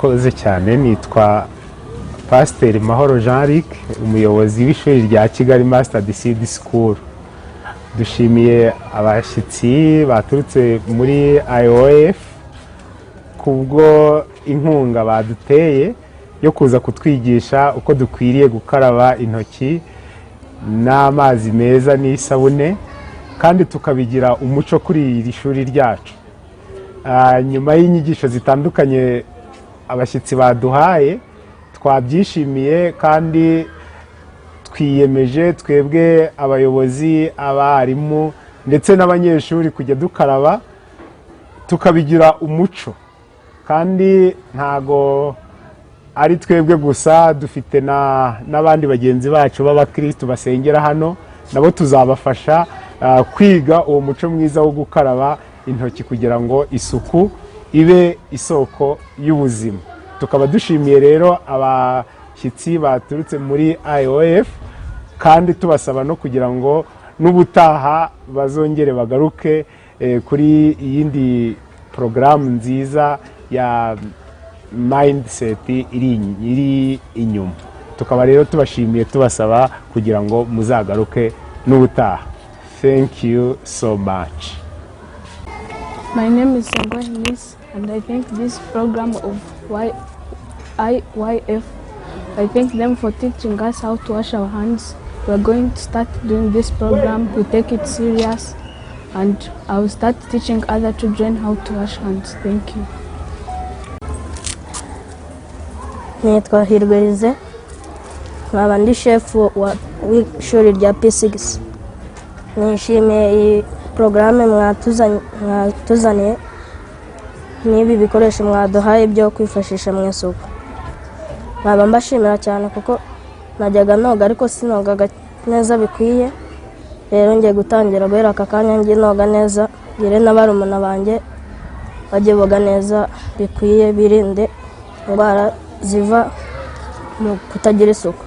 Murakoze cyane. Nitwa Pasiteri Mahoro Jean-Luc, umuyobozi w'ishuri rya Kigali Master Seed School. Dushimiye abashyitsi baturutse muri IOF kubwo inkunga baduteye yo kuza kutwigisha uko dukwiriye gukaraba intoki n'amazi meza n'isabune, kandi tukabigira umuco kuri iri shuri ryacu. Nyuma y'inyigisho zitandukanye abashyitsi baduhaye, twabyishimiye kandi twiyemeje twebwe abayobozi, abarimu ndetse n'abanyeshuri kujya dukaraba tukabigira umuco. Kandi ntago ari twebwe gusa, dufite n'abandi bagenzi bacu b'abakristo basengera hano, nabo tuzabafasha kwiga uwo muco mwiza wo gukaraba intoki kugira ngo isuku ibe isoko y'ubuzima. Tukaba dushimiye rero abashyitsi baturutse muri IOF, kandi tubasaba no kugira ngo n'ubutaha bazongere bagaruke kuri iyindi porogaramu nziza ya mindset iri inyuma. Tukaba rero tubashimiye, tubasaba kugira ngo muzagaruke n'ubutaha. Thank you so much. My name is Sangwahinis, and I thank this program of IYF. I thank them for teaching us how to wash our hands. We're going to start doing this program. We take it serious, and I will start teaching other children how to wash hands. Thank you. Nitwa Hirwerize, nkaba ndi chef w'ishuri rya P6. Nishimiye iyi porogaramu mwatuzaniye n'ibi bikoresho mwaduhaye byo kwifashisha mu isuku. Nkaba mbashimira cyane kuko najyaga noga ariko sinogaga neza bikwiye. Rero ngiye gutangira guhera aka kanya ngiye noga neza, ngire n'abarumuna banjye bajye boga neza bikwiye, birinde indwara ziva mu kutagira isuku.